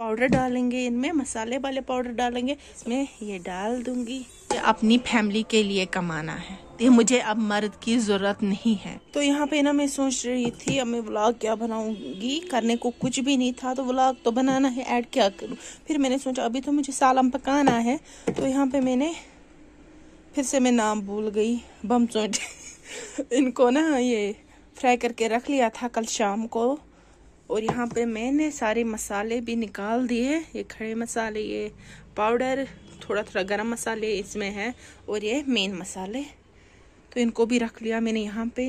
Powder डालेंगे, इनमें मसाले वाले पाउडर डालेंगे, इसमें ये डाल दूंगी। ये अपनी फैमिली के लिए कमाना है, ये मुझे अब मर्द की जरूरत नहीं है। तो यहाँ पे ना मैं सोच रही थी अब मैं व्लॉग क्या बनाऊंगी, करने को कुछ भी नहीं था तो व्लॉग तो बनाना है, ऐड क्या करूँ। फिर मैंने सोचा अभी तो मुझे सालम पकाना है, तो यहाँ पे मैंने फिर से मैं नाम भूल गई, बम चोट इनको ना ये फ्राई करके रख लिया था कल शाम को। और यहाँ पे मैंने सारे मसाले भी निकाल दिए, ये खड़े मसाले, ये पाउडर, थोड़ा थोड़ा गरम मसाले इसमें है और ये मेन मसाले, तो इनको भी रख लिया मैंने। यहाँ पे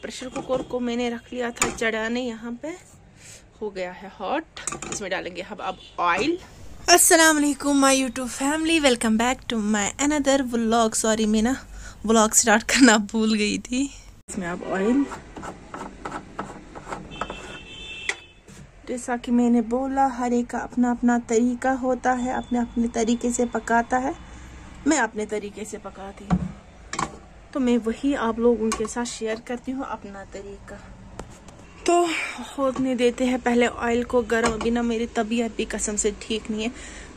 प्रेशर कुकर को मैंने रख लिया था चढ़ाने, यहाँ पे हो गया है हॉट। इसमें डालेंगे अब ऑयल। अस्सलाम वालेकुम my YouTube family, welcome back to my another vlog. Sorry मैं ना व्लॉग स्टार्ट करना भूल गई थी। इसमें अब ऑयल, जैसा कि मैंने बोला हर एक का अपना अपना तरीका होता है, अपने अपने तरीके से पकाता है। मैं अपने तरीके से पकाती हूँ तो मैं वही आप लोगों के साथ शेयर करती हूँ, अपना तरीका। तो होने देते हैं पहले ऑयल को गर्म। अभी ना मेरी तबीयत भी कसम से ठीक नहीं है,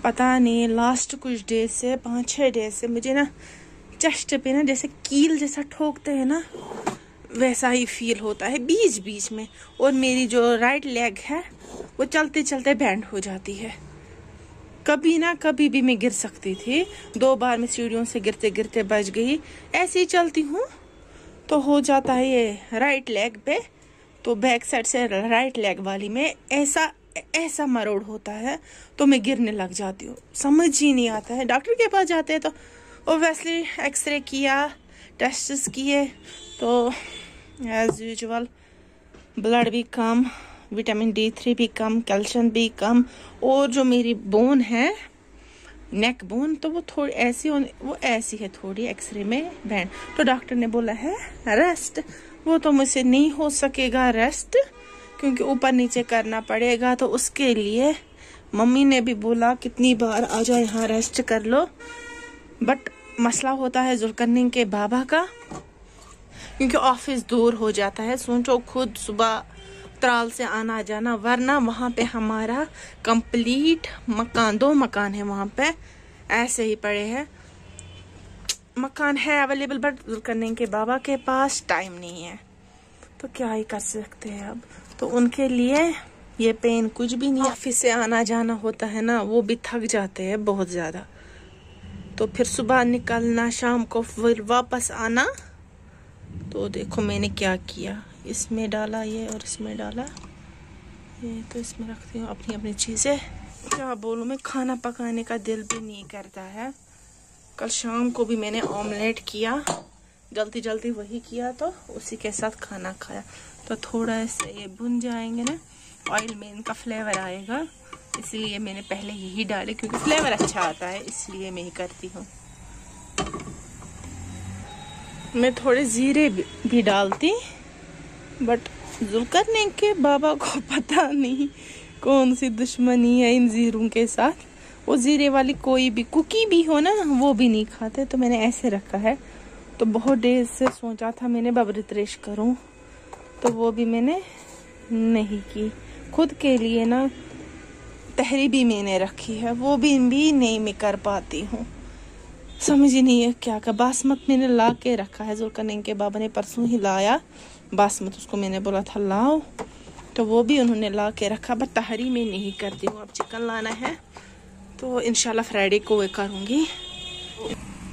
पता नहीं लास्ट कुछ डेज से 5-6 डेज से मुझे ना चेस्ट पे ना जैसे कील जैसा ठोकते हैं ना, वैसा ही फील होता है बीच बीच में। और मेरी जो राइट लेग है वो चलते चलते बैंड हो जाती है। कभी ना कभी भी मैं गिर सकती थी, 2 बार मैं सीढ़ियों से गिरते गिरते बच गई। ऐसे ही चलती हूँ तो हो जाता है ये राइट लेग पे, तो बैक साइड से राइट लेग वाली में ऐसा मरोड़ होता है तो मैं गिरने लग जाती हूँ, समझ ही नहीं आता है। डॉक्टर के पास जाते हैं तो ओब्वियसली एक्सरे किया, टेस्ट किए, तो एज यूजुअल ब्लड भी कम, विटामिन D3 भी कम, कैल्शियम भी कम, और जो मेरी बोन है नेक बोन तो वो थोड़ी ऐसी वो ऐसी है थोड़ी एक्सरे में बैंड। तो डॉक्टर ने बोला है रेस्ट। वो तो मुझसे नहीं हो सकेगा रेस्ट, क्योंकि ऊपर नीचे करना पड़ेगा। तो उसके लिए मम्मी ने भी बोला कितनी बार आ जाओ यहाँ रेस्ट कर लो, बट मसला होता है जुल्करनैन के बाबा का, क्योंकि ऑफिस दूर हो जाता है। सोचो खुद सुबह त्राल से आना जाना, वरना वहाँ पे हमारा कंप्लीट मकान, 2 मकान है वहाँ पे, ऐसे ही पड़े हैं। मकान है अवेलेबल, बट जुल्करनैन के बाबा के पास टाइम नहीं है, तो क्या ही कर सकते हैं अब। तो उनके लिए ये पेन कुछ भी नहीं। ऑफिस से आना जाना होता है ना, वो भी थक जाते हैं बहुत ज्यादा, तो फिर सुबह निकलना, शाम को फिर वापस आना। तो देखो मैंने क्या किया, इसमें डाला ये और इसमें डाला ये, तो इसमें रखती हूँ अपनी अपनी चीज़ें। क्या बोलूँ, मैं खाना पकाने का दिल भी नहीं करता है। कल शाम को भी मैंने ऑमलेट किया, जल्दी जल्दी वही किया, तो उसी के साथ खाना खाया। तो थोड़ा से ये भुन जाएंगे ना, ऑयल में इनका फ्लेवर आएगा, इसलिए मैंने पहले यही डाले, क्योंकि फ्लेवर अच्छा आता है, इसलिए मैं ही करती हूँ। मैं थोड़े जीरे भी डालती, बट जुल्करनैन के बाबा को पता नहीं कौन सी दुश्मनी है इन जीरों के साथ। वो जीरे वाली कोई भी कुकी भी हो ना, वो भी नहीं खाते, तो मैंने ऐसे रखा है। तो बहुत देर से सोचा था मैंने बबरितरेश करूं, तो वो भी मैंने नहीं की। खुद के लिए ना तहरी भी मैंने रखी है, वो भी नहीं मैं कर पाती हूँ, समझ ही नहीं है क्या का। बासमत मैंने ला के रखा है, जुल्करनैन के बाबा ने परसों ही लाया बासमत, उसको मैंने बोला था लाओ, तो वो भी उन्होंने ला के रखा, बट तहरी में नहीं करती हूँ। अब चिकन लाना है तो इंशाल्लाह फ्राइडे को वे करूँगी।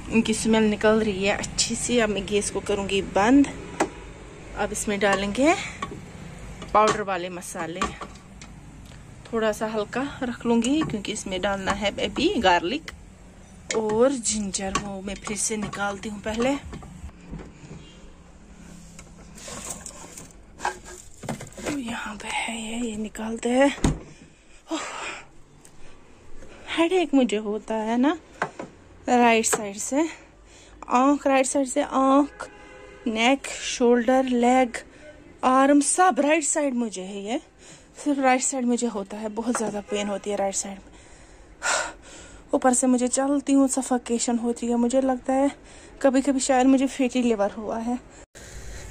इनकी स्मेल निकल रही है अच्छी सी। अब मैं गैस को करूँगी बंद। अब इसमें डालेंगे पाउडर वाले मसाले, थोड़ा सा हल्का रख लूँगी, क्योंकि इसमें डालना है अभी गार्लिक और जिंजर। वो मैं फिर से निकालती हूँ पहले। तो यहाँ पे है ये निकालते हैं। हेडेक मुझे होता है ना राइट साइड से, राइट साइड से आँख, नेक, शोल्डर, लेग, आर्म, सब राइट साइड मुझे है। ये सिर्फ राइट साइड मुझे होता है, बहुत ज़्यादा पेन होती है राइट साइड में। ऊपर से मुझे चलती हूँ सफोकेशन होती है, मुझे लगता है कभी कभी शायद मुझे फैटी लिवर हुआ है।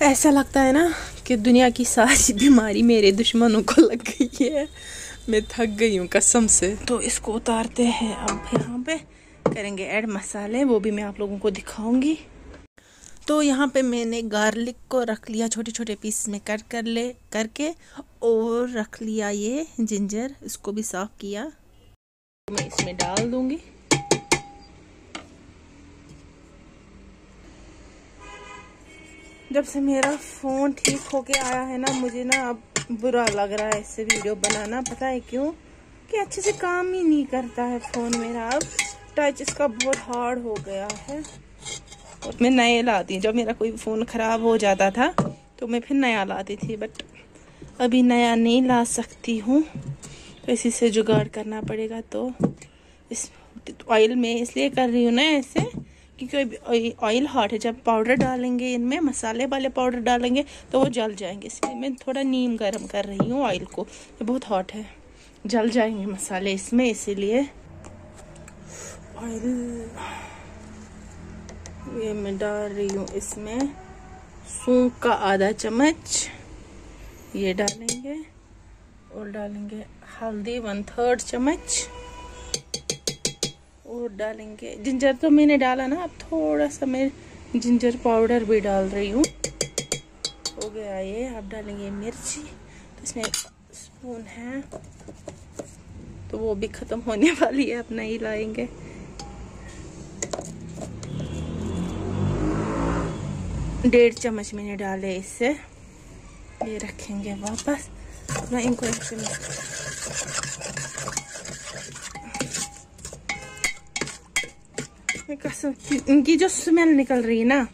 ऐसा लगता है ना कि दुनिया की सारी बीमारी मेरे दुश्मनों को लग गई है। मैं थक गई हूँ कसम से। तो इसको उतारते हैं। अब यहाँ पे करेंगे ऐड मसाले, वो भी मैं आप लोगों को दिखाऊंगी। तो यहाँ पे मैंने गार्लिक को रख लिया छोटे छोटे पीस में कट करके, और रख लिया ये जिंजर, इसको भी साफ किया। मैं इसमें डाल दूंगी। जब से मेरा फ़ोन ठीक होके आया है ना, मुझे ना अब बुरा लग रहा है इससे वीडियो बनाना। पता है क्यों? कि अच्छे से काम ही नहीं करता है फ़ोन मेरा। अब टच इसका बहुत हार्ड हो गया है। और मैं नए लाती, जब मेरा कोई फ़ोन ख़राब हो जाता था तो मैं फिर नया लाती थी, बट अभी नया नहीं ला सकती हूँ, तो इसी से जुगाड़ करना पड़ेगा। तो इस ऑयल में इसलिए कर रही हूँ ना ऐसे, क्योंकि ऑयल हॉट है। जब पाउडर डालेंगे इनमें, मसाले वाले पाउडर डालेंगे तो वो जल जाएंगे, इसलिए मैं थोड़ा नीम गर्म कर रही हूँ ऑयल को। ये बहुत हॉट है, जल जाएंगे मसाले इसमें, इसीलिए ऑयल ये मैं डाल रही हूँ। इसमें सूंफ का आधा चम्मच ये डालेंगे, और डालेंगे हल्दी 1/3 चम्मच, और डालेंगे जिंजर। तो मैंने डाला ना, अब थोड़ा सा मैं जिंजर पाउडर भी डाल रही हूँ। हो गया ये। अब डालेंगे मिर्ची, तो इसमें 1 स्पून है, तो वो भी खत्म होने वाली है, अपना ही लाएंगे। डेढ़ चम्मच मैंने डाले इससे, ये रखेंगे वापस। ना इनको इनकी जो स्मेल निकल रही है ना,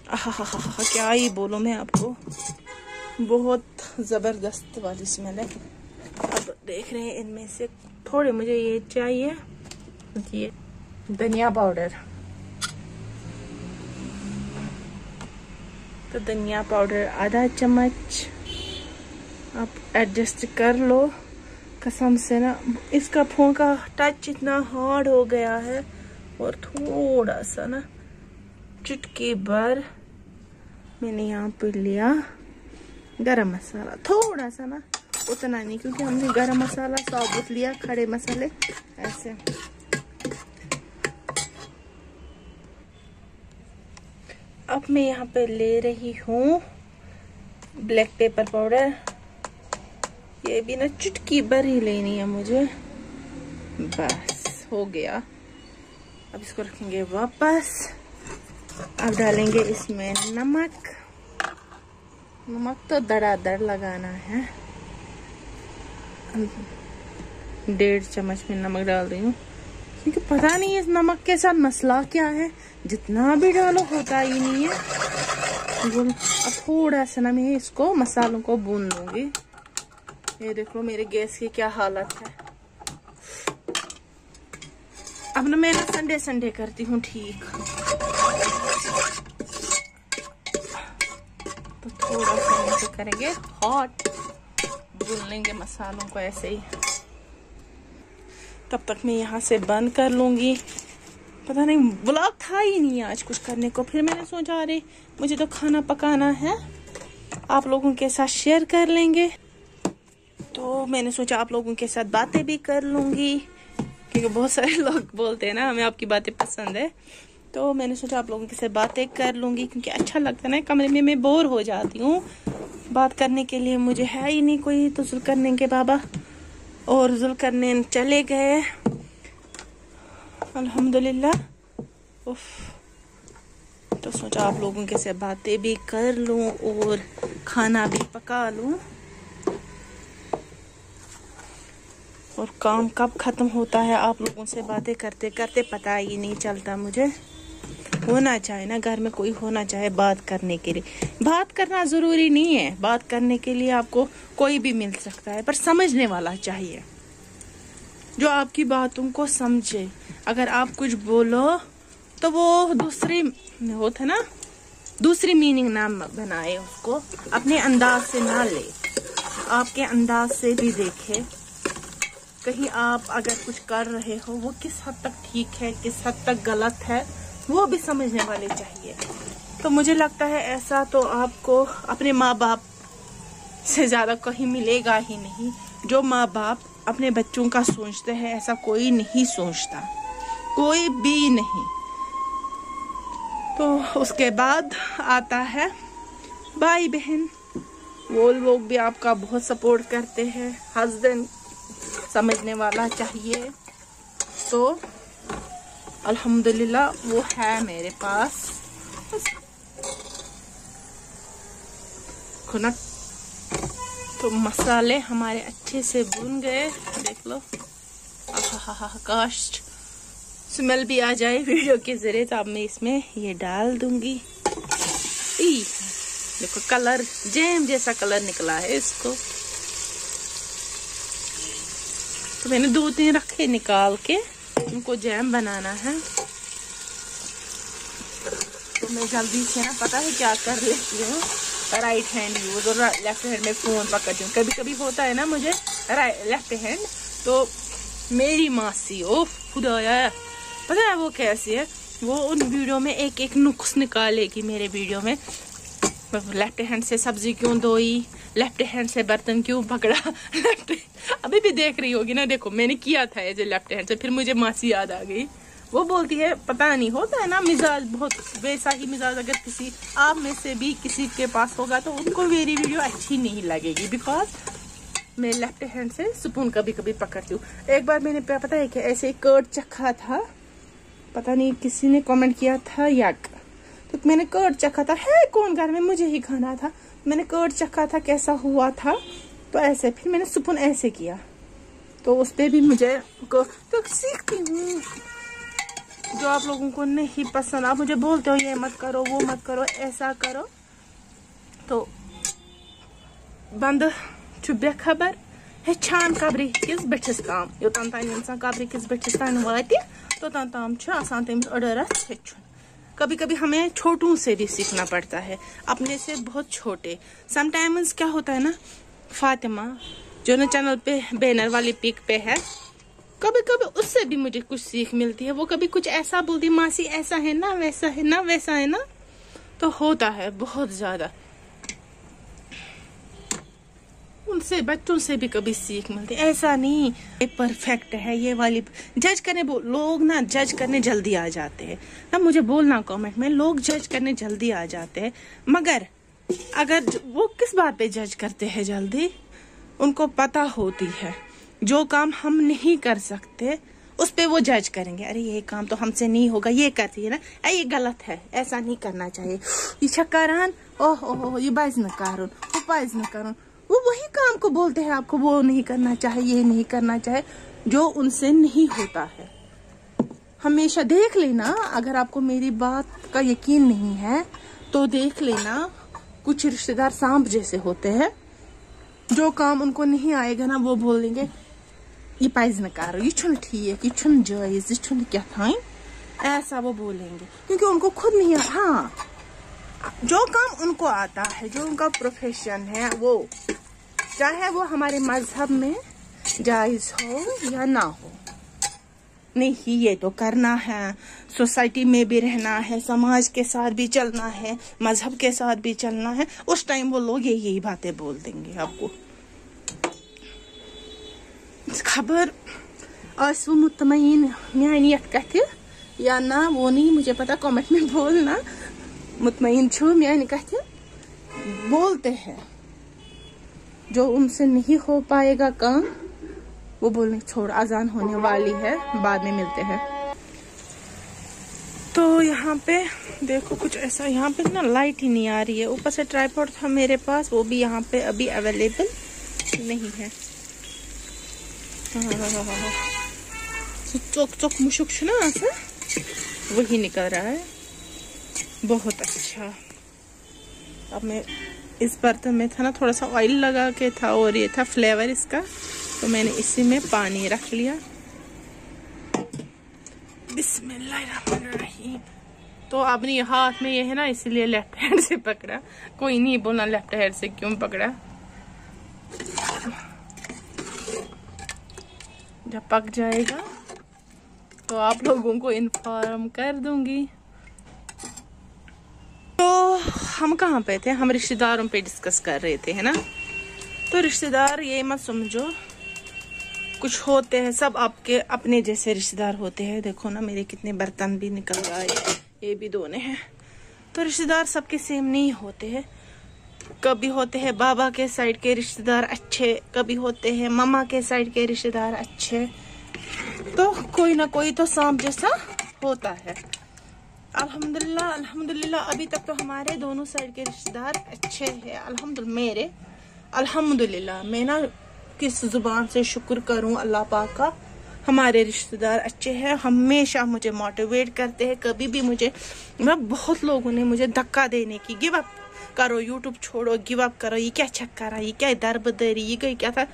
क्या ही बोलूं मैं आपको, बहुत जबरदस्त वाली स्मेल है। अब देख रहे हैं इनमें से थोड़े मुझे ये चाहिए, ये धनिया पाउडर। तो धनिया पाउडर आधा चम्मच। आप एडजस्ट कर लो। कसम से ना इसका फोन का टच इतना हार्ड हो गया है। और थोड़ा सा ना चुटकी भर मैंने यहाँ पे लिया गरम मसाला, थोड़ा सा ना, उतना नहीं, क्योंकि हमने गरम मसाला साबुत लिया, खड़े मसाले ऐसे। अब मैं यहाँ पे ले रही हूँ ब्लैक पेपर पाउडर। ये भी ना चुटकी भर ही लेनी है मुझे, बस हो गया। अब इसको रखेंगे वापस। अब डालेंगे इसमें नमक। नमक तो दड़ादड़ लगाना है। 1.5 चम्मच में नमक डाल रही हूँ, क्योंकि पता नहीं इस नमक के साथ मसला क्या है, जितना भी डालो होता ही नहीं है। अब थोड़ा सा ना मैं इसको मसालों को भून लूंगी। ये देखो मेरे गैस की क्या हालत है। अब ना मैं संडे संडे करती हूँ ठीक। तो थोड़ा सा ऐसे करेंगे हॉट, भून लेंगे मसालों को ऐसे ही। तब तक मैं यहाँ से बंद कर लूंगी। पता नहीं ब्लॉग था ही नहीं आज कुछ करने को, फिर मैंने सोचा अरे मुझे तो खाना पकाना है, आप लोगों के साथ शेयर कर लेंगे। तो मैंने सोचा आप लोगों के साथ बातें भी कर लूंगी, क्योंकि बहुत सारे लोग बोलते हैं ना हमें आपकी बातें पसंद है। तो मैंने सोचा आप लोगों के साथ बातें कर लूंगी, क्योंकि अच्छा लगता है ना, कमरे में मैं बोर हो जाती हूँ। बात करने के लिए मुझे है ही नहीं कोई। तो जुल्करनैन बाबा और जुल्करनैन चले गए, अल्हम्दुलिल्लाह। उफ, तो सोचा आप लोगों के साथ बातें भी कर लूं और खाना भी पका लूं। और काम कब खत्म होता है आप लोगों से बातें करते करते पता ही नहीं चलता मुझे। होना चाहिए ना घर में कोई होना चाहिए बात करने के लिए। बात करना जरूरी नहीं है, बात करने के लिए आपको कोई भी मिल सकता है, पर समझने वाला चाहिए जो आपकी बातों को समझे। अगर आप कुछ बोलो तो वो दूसरी होता है ना, दूसरी मीनिंग ना बनाए, उसको अपने अंदाज से ना ले, आपके अंदाज से भी देखे। कहीं आप अगर कुछ कर रहे हो वो किस हद तक ठीक है, किस हद तक गलत है, वो भी समझने वाले चाहिए। तो मुझे लगता है ऐसा तो आपको अपने माँ बाप से ज्यादा कहीं मिलेगा ही नहीं, जो माँ बाप अपने बच्चों का सोचते हैं ऐसा कोई नहीं सोचता, कोई भी नहीं। तो उसके बाद आता है भाई बहन, वो लोग भी आपका बहुत सपोर्ट करते हैं। हस्बैंड समझने वाला चाहिए, तो अल्हम्दुलिल्लाह वो है मेरे पास। खुना तो मसाले हमारे अच्छे से भुन गए, देख लो। काश स्मेल भी आ जाए वीडियो के जरिए। तो अब मैं इसमें ये डाल दूंगी। देखो कलर जैम जैसा कलर निकला है इसको। तो मैंने 2-3 रखे निकाल के, उनको जैम बनाना है। तो मैं जल्दी से ना पता है क्या कर लेती हूँ, राइट हैंड यूज और लेफ्ट हैंड में फोन पकड़ती हूँ। कभी कभी होता है ना मुझे लेफ्ट हैंड, तो मेरी मासी ओ खुदाया पता है वो कैसी है, वो उन वीडियो में एक एक नुक्स निकालेगी मेरे वीडियो में। लेफ्ट हैंड से सब्जी क्यों धोई, लेफ्ट हैंड से बर्तन क्यों पकड़ा, लेफ्ट अभी भी देख रही होगी ना। देखो मैंने किया था ये लेफ्ट हैंड से, फिर मुझे मासी याद आ गई। वो बोलती है पता नहीं, होता है ना मिजाज, बहुत वैसा ही मिजाज अगर किसी आप में से भी किसी के पास होगा तो उनको मेरी वीडियो अच्छी नहीं लगेगी, बिकॉज मैं लेफ्ट हैंड से स्पून कभी कभी पकड़ती हूँ। एक बार मैंने पता है कि ऐसे कर्ड चखा था, पता नहीं किसी ने कमेंट किया था यक, तो मैंने कर्ड चखा था, है कौन घर में, मुझे ही खाना था। मैंने कर्ड चखा था कैसा हुआ था, तो ऐसे फिर मैंने स्पून ऐसे किया, तो उस पर भी मुझे तो सीखती हूँ। जो आप लोगों को नहीं पसंद, आप मुझे बोलते हो ये मत करो वो मत करो ऐसा करो, तो बंद चुब्या खबर हेचान कब्री किस बेठिस ताम, योतान तान इंसान कब्री किस बेठिस तान वाती तोतान ताम छ आसान तमिस अडरस हेचुन। कभी कभी हमें छोटों से भी सीखना पड़ता है, अपने से बहुत छोटे। समटाइम्स क्या होता है ना, फातिमा जो ना चैनल पे बैनर वाली पिक पे है, कभी कभी उससे भी मुझे कुछ सीख मिलती है। वो कभी कुछ ऐसा बोलती, मासी ऐसा है ना, वैसा है ना, वैसा है ना, तो होता है बहुत ज्यादा। उनसे बच्चों से भी कभी सीख मिलती है। ऐसा नहीं ये परफेक्ट है, ये वाली जज करने लोग ना जज करने जल्दी आ जाते हैं ना। मुझे बोलना कमेंट में, लोग जज करने जल्दी आ जाते हैं, मगर अगर वो किस बात पे जज करते हैं जल्दी, उनको पता होती है जो काम हम नहीं कर सकते उस पे वो जज करेंगे। अरे ये काम तो हमसे नहीं होगा, ये करती है ना, ये गलत है, ऐसा नहीं करना चाहिए, ये छक्कारान ओह ओह ये बाइज न कारून, वो बाइज न कारून, वो वही काम को बोलते हैं आपको वो नहीं करना चाहिए, ये नहीं करना चाहिए, जो उनसे नहीं होता है। हमेशा देख लेना, अगर आपको मेरी बात का यकीन नहीं है तो देख लेना, कुछ रिश्तेदार सांप जैसे होते हैं, जो काम उनको नहीं आएगा ना वो बोल देंगे ये पाइज न करो, ये छुन ठीक, ये छुन जायज, ये छुन क्या था, ऐसा वो बोलेंगे, क्योंकि उनको खुद नहीं आता। हाँ, जो काम उनको आता है, जो उनका प्रोफेशन है, वो चाहे वो हमारे मजहब में जायज हो या ना हो, नहीं ये तो करना है, सोसाइटी में भी रहना है, समाज के साथ भी चलना है, मजहब के साथ भी चलना है, उस टाइम वो लोग यही बातें बोल देंगे आपको। खबर आज वो मुतमईन म्यानियत कहते या ना वो नहीं मुझे पता, कमेंट में बोलना। मुतमईन छो म्यानी कहते बोलते हैं, जो उनसे नहीं हो पाएगा काम वो बोलने छोड़, अजान होने वाली है, बाद में मिलते हैं। तो यहाँ पे देखो कुछ ऐसा, यहाँ पे ना लाइट ही नहीं आ रही है, ऊपर से ट्राइपॉड था मेरे पास, वो भी यहाँ पे अभी अवेलेबल नहीं है। चौक चौक मुशुक ना ऐसा वही निकल रहा है, बहुत अच्छा। अब मैं इस बर्तन में था ना थोड़ा सा ऑयल लगा के था, और ये था फ्लेवर इसका, तो मैंने इसी में पानी रख लिया। बिस्मिल्लाहिर्रहमानिर्रहीम। तो अब नहीं हाथ में ये है ना, इसीलिए लेफ्ट हैंड से पकड़ा, कोई नहीं बोलना लेफ्ट हैंड से क्यों पकड़ा। जब पक जाएगा तो आप लोगों को इन्फॉर्म कर दूंगी। तो हम कहाँ पे थे, हम रिश्तेदारों पे डिस्कस कर रहे थे, है ना। तो रिश्तेदार ये मत समझो कुछ होते हैं, सब आपके अपने जैसे रिश्तेदार होते हैं। देखो ना मेरे कितने बर्तन भी निकल रहा है, ये भी धोने हैं। तो रिश्तेदार सबके सेम नहीं होते हैं। कभी होते हैं बाबा के साइड के रिश्तेदार अच्छे, कभी होते हैं मम्मा के साइड के रिश्तेदार अच्छे। तो कोई ना कोई तो सांप जैसा होता है। अल्हम्दुलिल्लाह अल्हम्दुलिल्लाह अभी तक तो हमारे दोनों साइड के रिश्तेदार अच्छे हैं। अल्हम्दुलिल्लाह मैं ना किस जुबान से शुक्र करूं अल्लाह पाक का, हमारे रिश्तेदार अच्छे हैं। हमेशा मुझे मोटिवेट करते हैं। कभी भी मुझे बहुत लोगों ने मुझे धक्का देने की, गिव अप करो, यूट्यूब छोड़ो, गिव अप करो, ये क्या चक्कर है, ये क्या दरबदरी, ये क्या था।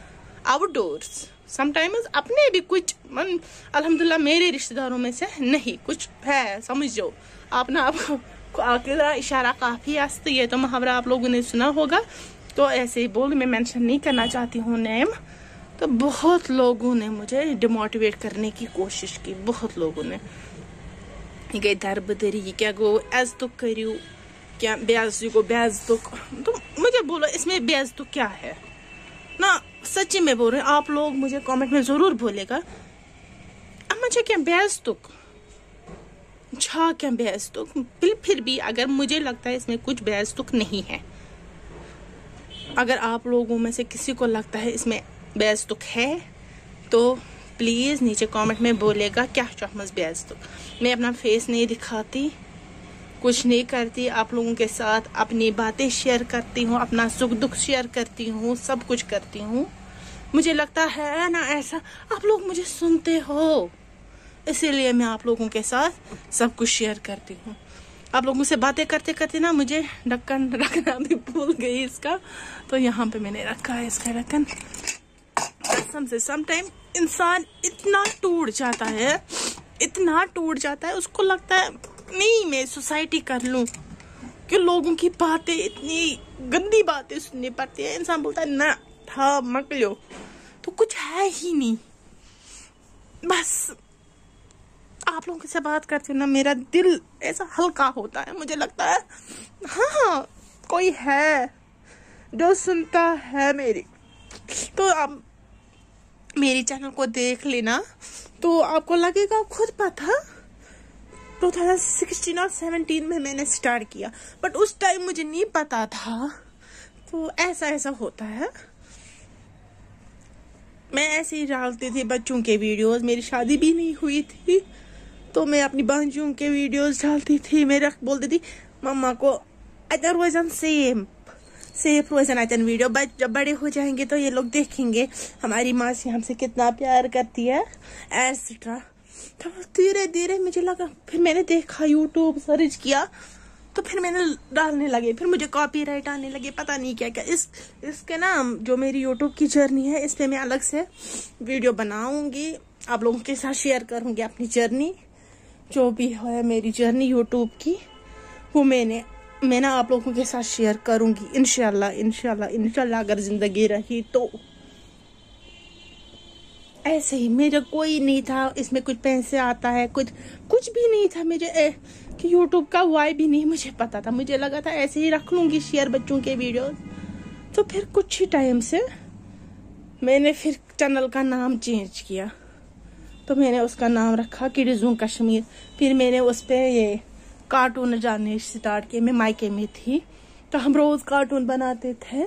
आउटडोर्स समटाइम्स अपने भी कुछ अल्हम्दुलिल्लाह मेरे रिश्तेदारों में से नहीं कुछ है, समझो आप ना। आपको अकेला इशारा काफी आस्ते, ये तो मुहावरा आप लोगों ने सुना होगा। तो ऐसे ही बोल, मैं मेंशन नहीं करना चाहती हूँ नेम। तो बहुत लोगों ने मुझे डिमोटिवेट करने की कोशिश की, बहुत लोगों ने। ये गई दरबदरी, ये क्या गो एज तो करियो, क्या ब्याज को ब्याज तो मुझे बोलो इसमें ब्याज तो क्या है ना। सच्ची में बोल रहे हैं आप लोग, मुझे कमेंट में जरूर बोलेगा अब मुझे क्या ब्याज तुक छा क्या ब्याज तुक। फिर भी अगर मुझे लगता है इसमें कुछ ब्याज तुक नहीं है, अगर आप लोगों में से किसी को लगता है इसमें ब्याज तुक है तो प्लीज नीचे कमेंट में बोलेगा क्या चाहमस ब्याज तुक। मैं अपना फेस नहीं दिखाती, कुछ नहीं करती, आप लोगों के साथ अपनी बातें शेयर करती हूँ, अपना सुख दुख शेयर करती हूँ, सब कुछ करती हूँ। मुझे लगता है ना ऐसा आप लोग मुझे सुनते हो, इसीलिए मैं आप लोगों के साथ सब कुछ शेयर करती हूँ। आप लोगों से बातें करते करते ना मुझे ढक्कन रखना भी भूल गई इसका, तो यहाँ पे मैंने रखा है इसका ढक्कन। कसम से समटाइम इंसान इतना टूट जाता है, उसको लगता है नहीं मैं सोसाइटी कर लूं, कि लोगों की बातें इतनी गंदी बातें सुननी पड़ती है। इंसान बोलता है ना था मक लो, तो कुछ है ही नहीं। बस आप लोगों से बात करते ना मेरा दिल ऐसा हल्का होता है, मुझे लगता है हाँ कोई है जो सुनता है मेरी। तो आप मेरी चैनल को देख लेना तो आपको लगेगा, खुद पता 2016 और 17 में मैंने स्टार्ट किया, बट उस टाइम मुझे नहीं पता था। तो ऐसा होता है। मैं ऐसे ही डालती थी बच्चों के वीडियोस, मेरी शादी भी नहीं हुई थी तो मैं अपनी भांजियों के वीडियोस डालती थी। मेरा बोलती थी मम्मा को अदर रोजन सेफ रोजन अतन वीडियो, जब बड़े हो जाएंगे तो ये लोग देखेंगे हमारी माँ से हमसे कितना प्यार करती है एटसेट्रा। तो धीरे धीरे मुझे लगा, फिर मैंने देखा यूट्यूब सर्च किया तो फिर मैंने डालने लगे, फिर मुझे कॉपीराइट आने लगे, पता नहीं क्या क्या। इसके ना जो मेरी यूट्यूब की जर्नी है इस पे मैं अलग से वीडियो बनाऊंगी, आप लोगों के साथ शेयर करूंगी अपनी जर्नी, जो भी है मेरी जर्नी यूट्यूब की, वो मैं ना आप लोगों के साथ शेयर करूंगी इंशाल्लाह अगर जिंदगी रही तो। ऐसे ही मेरा कोई नहीं था इसमें कुछ पैसे आता है, कुछ भी नहीं था मुझे कि यूट्यूब का वाई भी नहीं मुझे पता था। मुझे लगा था ऐसे ही रख लूंगी शेयर बच्चों के वीडियोस। तो फिर कुछ ही टाइम से मैंने फिर चैनल का नाम चेंज किया, तो मैंने उसका नाम रखा किड्स कश्मीर। फिर मैंने उस पर ये कार्टून डालने स्टार्ट किए। मैं मायके में थी तो हम रोज कार्टून बनाते थे,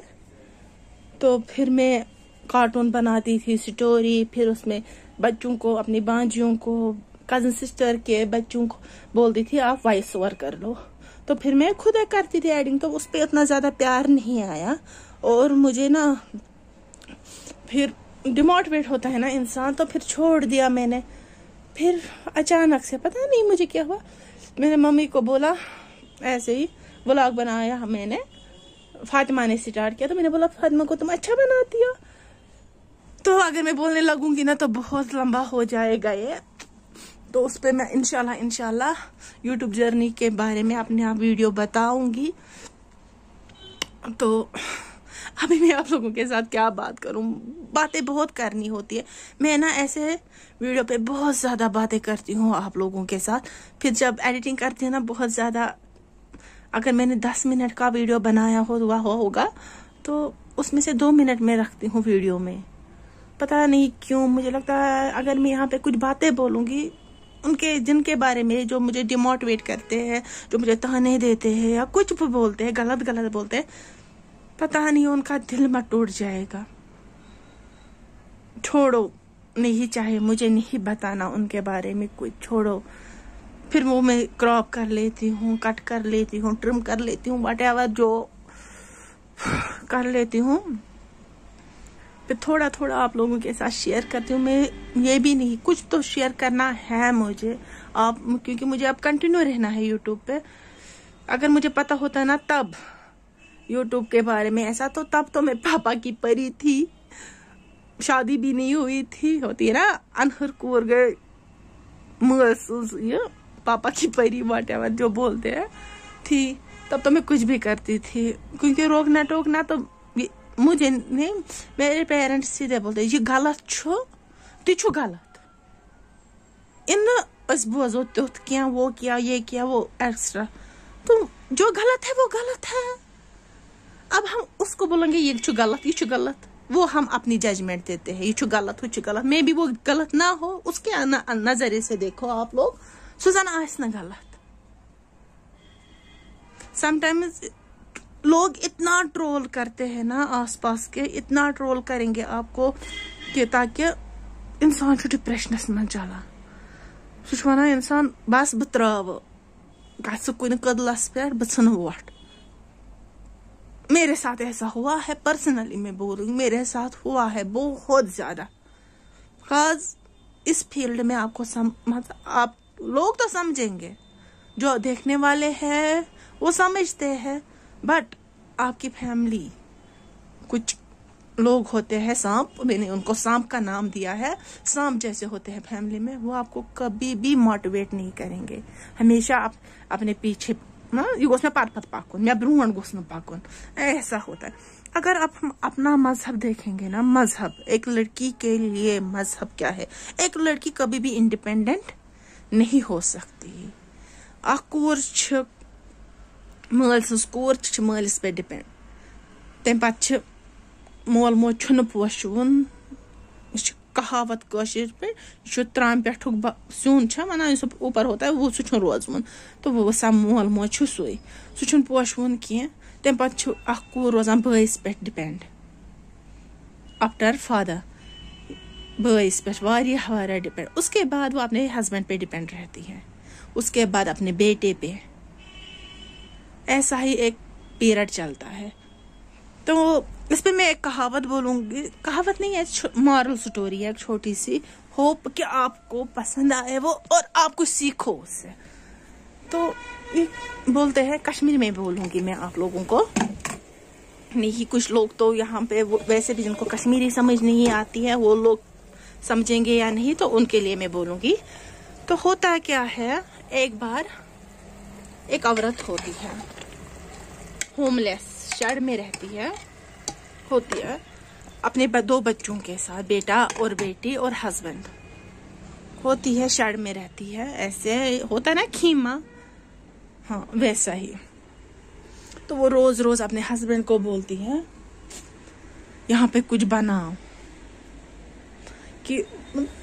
तो फिर मैं कार्टून बनाती थी स्टोरी, फिर उसमें बच्चों को, अपनी भांजियों को, कजन सिस्टर के बच्चों को बोलती थी आप वॉइस ओवर कर लो। तो फिर मैं खुद करती थी एडिंग, तो उस पर उतना ज्यादा प्यार नहीं आया और मुझे ना फिर डिमोटिवेट होता है ना इंसान, तो फिर छोड़ दिया मैंने। फिर अचानक से पता नहीं मुझे क्या हुआ, मैंने मम्मी को बोला, ऐसे ही व्लॉग बनाया मैंने, फातिमा ने स्टार्ट किया, तो मैंने बोला फातिमा को तुम अच्छा बनाती हो। तो अगर मैं बोलने लगूंगी ना तो बहुत लंबा हो जाएगा ये, तो उस पर मैं इंशाल्लाह यूट्यूब जर्नी के बारे में अपने आप वीडियो बताऊंगी। तो अभी मैं आप लोगों के साथ क्या बात करूं, बातें बहुत करनी होती है। मैं ना ऐसे वीडियो पे बहुत ज्यादा बातें करती हूँ आप लोगों के साथ, फिर जब एडिटिंग करती हूँ ना बहुत ज्यादा, अगर मैंने 10 मिनट का वीडियो बनाया होगा तो उसमें से 2 मिनट में रखती हूँ वीडियो में, पता नहीं क्यों मुझे लगता है अगर मैं यहाँ पे कुछ बातें बोलूंगी उनके जिनके बारे में जो मुझे डिमोटिवेट करते हैं, जो मुझे ताने देते हैं या कुछ भी बोलते हैं, गलत गलत बोलते हैं, पता नहीं उनका दिल मत टूट जाएगा। छोड़ो, नहीं चाहे मुझे नहीं बताना उनके बारे में कुछ, छोड़ो। फिर वो मैं क्रॉप कर लेती हूँ, कट कर लेती हूँ, ट्रिम कर लेती हूँ, व्हाटएवर जो कर लेती हूँ। फिर थोड़ा थोड़ा आप लोगों के साथ शेयर करती हूँ। मैं ये भी नहीं, कुछ तो शेयर करना है मुझे आप, क्योंकि मुझे अब कंटिन्यू रहना है यूट्यूब पे। अगर मुझे पता होता ना तब यूट्यूब के बारे में ऐसा, तो तब तो मैं पापा की परी थी, शादी भी नहीं हुई थी, होती है ना अनहर कोर गए ये पापा की परी व्हाटएवर जो बोलते हैं थी, तब तो मैं कुछ भी करती थी। क्योंकि रोकना टोकना तो मुझे नहीं, मेरे पेरेंट्स सीधे बोलते ये गलत छो, तु छु गलत, इन अस बोजो तुथ क्या वो किया ये किया वो एक्स्ट्रा, तो जो गलत है वो गलत है। अब हम उसको बोलेंगे ये छु गलत, ये छु गलत, वो हम अपनी जजमेंट देते हैं, ये छु गलत हो छु गलत, मे भी वो गलत ना हो, उसके नजरिए से देखो आप लोग, सुजान आस ना गलत। समटाइम्स लोग इतना ट्रोल करते हैं ना, आसपास के इतना ट्रोल करेंगे आपको कि ताकि इंसान डिप्रेशनस में चला, सह वन इंसान बस बह त्राव कुन कदलस पे बन वोट। मेरे साथ ऐसा हुआ है, पर्सनली मैं बोलूंगी मेरे साथ हुआ है बहुत ज्यादा। खास इस फील्ड में आपको आप लोग तो समझेंगे, जो देखने वाले हैं वो समझते हैं, बट आपकी फैमिली कुछ लोग होते हैं सांप, मैंने उनको सांप का नाम दिया है, सांप जैसे होते हैं फैमिली में, वो आपको कभी भी मोटिवेट नहीं करेंगे। हमेशा आप अपने पीछे ना ये गोस में पात पाकुन, मैं ब्रूहन गोस में पाकुन, ऐसा होता है। अगर आप हम अपना मजहब देखेंगे ना, मजहब एक लड़की के लिए मजहब क्या है, एक लड़की कभी भी इंडिपेंडेंट नहीं हो सकती। कोर मल कोर मलिस पे डिपेंड, तम पे मोल मोज छुन पोशुन, कहावत कशिर पे त्राम पे सून वन ऊपर होता है वो सह रोजमुन, तो वो सा मोल मोज सुई सह पोशवन कह, तम पे कोर रोजान बइस पे डिपेंड आफ्टर फादर, बइस पे वारिया डिपेंड। उसके बाद वो अपने हस्बैंड पे डिपेंड रहती है, उसके बाद अपने बेटे पे, ऐसा ही एक पीरियड चलता है। तो इस पे मैं एक कहावत बोलूंगी, कहावत नहीं है, मॉरल स्टोरी है एक छोटी सी, होप कि आपको पसंद आए वो और आप कुछ सीखो उससे। तो ये बोलते हैं, कश्मीरी में बोलूंगी मैं आप लोगों को, नहीं कुछ लोग तो यहाँ पे वैसे भी जिनको कश्मीरी समझ नहीं आती है वो लोग समझेंगे या नहीं, तो उनके लिए मैं बोलूंगी। तो होता क्या है, एक बार एक औरत होती है, होमलेस शहर में रहती है, होती है अपने 2 बच्चों के साथ, बेटा और बेटी और हस्बैंड, होती है शहर में रहती है, ऐसे होता है ना खीमा, हाँ वैसा ही। तो वो रोज रोज अपने हस्बैंड को बोलती है यहाँ पे कुछ बनाओ, कि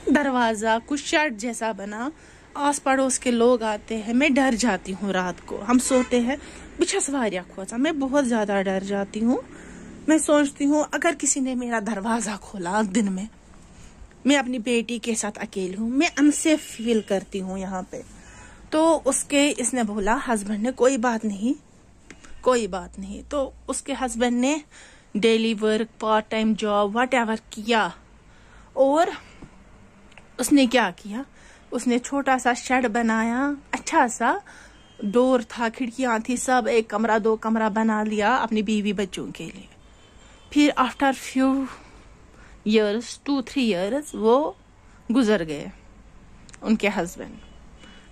दरवाजा कुछ शर्ट जैसा बना, आस पड़ोस के लोग आते हैं, मैं डर जाती हूँ, रात को हम सोते हैं, बिछस वारिया खोचा, मैं बहुत ज्यादा डर जाती हूँ। मैं सोचती हूँ अगर किसी ने मेरा दरवाजा खोला दिन में, मैं अपनी बेटी के साथ अकेली हूँ, मैं अनसेफ फील करती हूँ यहाँ पे। तो उसके इसने बोला, हस्बैंड ने, कोई बात नहीं कोई बात नहीं। तो उसके हस्बैंड ने daily work, part time job, whatever किया, और उसने क्या किया, उसने छोटा सा शेड बनाया, अच्छा सा डोर था, खिड़कियां थी, सब 1 कमरा 2 कमरा बना लिया अपनी बीवी बच्चों के लिए। फिर आफ्टर फ्यू इयर्स 2-3 इयर्स वो गुजर गए, उनके हस्बैंड।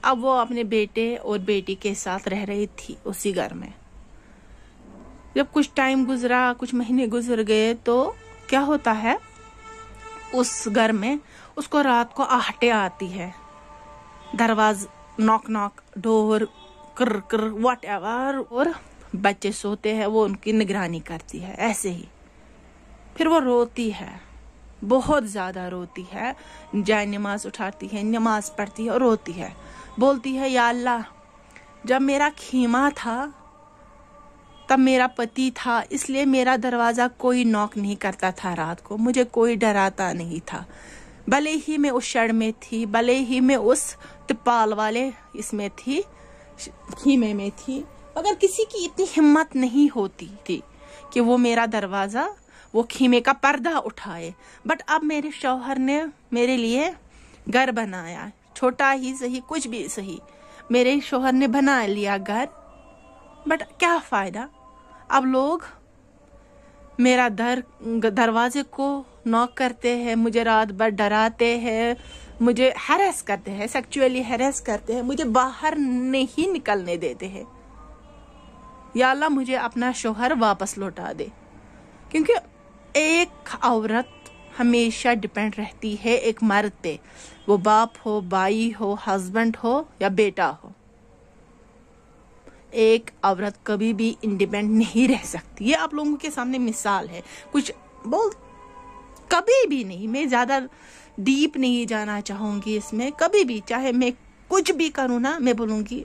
अब वो अपने बेटे और बेटी के साथ रह रही थी उसी घर में। जब कुछ टाइम गुजरा, कुछ महीने गुजर गए, तो क्या होता है, उस घर में उसको रात को आहटे आती है, दरवाज नॉक नॉक, डोर कर कर व्हाटएवर, और बच्चे सोते हैं, वो उनकी निगरानी करती है ऐसे ही। फिर वो रोती है, बहुत ज़्यादा रोती है, जाए नमाज उठाती है, नमाज पढ़ती है और रोती है, बोलती है या अल्लाह, जब मेरा खीमा था तब मेरा पति था, इसलिए मेरा दरवाज़ा कोई नॉक नहीं करता था रात को, मुझे कोई डराता नहीं था। भले ही मैं उस शड़ में थी, भले ही मैं उस तिपाल वाले इसमें थी, खीमे में थी, मगर किसी की इतनी हिम्मत नहीं होती थी कि वो मेरा दरवाज़ा, वो खीमे का पर्दा उठाए। बट अब मेरे शौहर ने मेरे लिए घर बनाया, छोटा ही सही, कुछ भी सही, मेरे शौहर ने बना लिया घर। बट क्या फ़ायदा, अब लोग मेरा दरवाजे को नॉक करते हैं, मुझे रात भर डराते हैं, मुझे हैरेस करते हैं, सेक्सुअली हैरेस करते हैं, मुझे बाहर नहीं निकलने देते हैं। या अल्लाह मुझे अपना शौहर वापस लौटा दे, क्योंकि एक औरत हमेशा डिपेंड रहती है एक मर्द पे, वो बाप हो, भाई हो, हस्बैंड हो या बेटा हो। एक औरत कभी भी इंडिपेंडेंट नहीं रह सकती। ये आप लोगों के सामने मिसाल है, कुछ कभी भी नहीं, मैं ज़्यादा डीप नहीं जाना चाहूँगी इसमें, कभी भी, चाहे मैं कुछ भी करूँ ना, मैं बोलूँगी,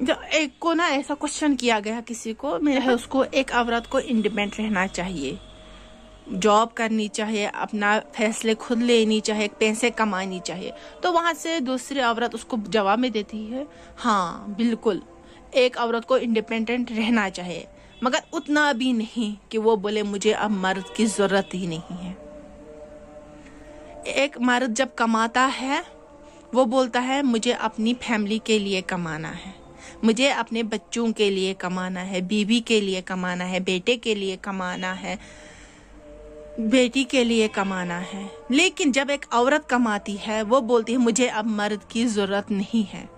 जो एक को ना ऐसा क्वेश्चन किया गया किसी को, मैं उसको, एक औरत को इंडिपेंडेंट रहना चाहिए, जॉब करनी चाहिए, अपना फैसले खुद लेनी चाहिए, पैसे कमानी चाहिए। तो वहाँ से दूसरी औरत उसको जवाब में देती है, हाँ बिल्कुल, एक औरत को इंडिपेंडेंट रहना चाहिए, मगर उतना भी नहीं कि वो बोले मुझे अब मर्द की ज़रूरत ही नहीं है। एक मर्द जब कमाता है वो बोलता है मुझे अपनी फैमिली के लिए कमाना है, मुझे अपने बच्चों के लिए कमाना है, बीवी के लिए कमाना है, बेटे के लिए कमाना है, बेटी के लिए कमाना है। लेकिन जब एक औरत कमाती है वो बोलती है मुझे अब मर्द की ज़रूरत नहीं है।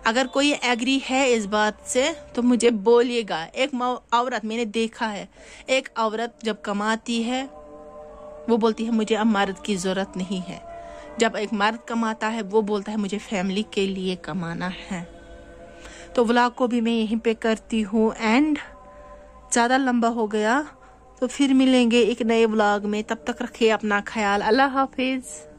अगर कोई एग्री है इस बात से तो मुझे बोलिएगा। एक औरत, मैंने देखा है, एक औरत जब कमाती है वो बोलती है मुझे अब मर्द की ज़रूरत नहीं है। जब एक मर्द कमाता है वो बोलता है मुझे फैमिली के लिए कमाना है। तो व्लॉग को भी मैं यहीं पे करती हूँ एंड ज़्यादा लंबा हो गया, तो फिर मिलेंगे एक नए व्लॉग में। तब तक रखिए अपना ख्याल। अल्लाह हाफिज़।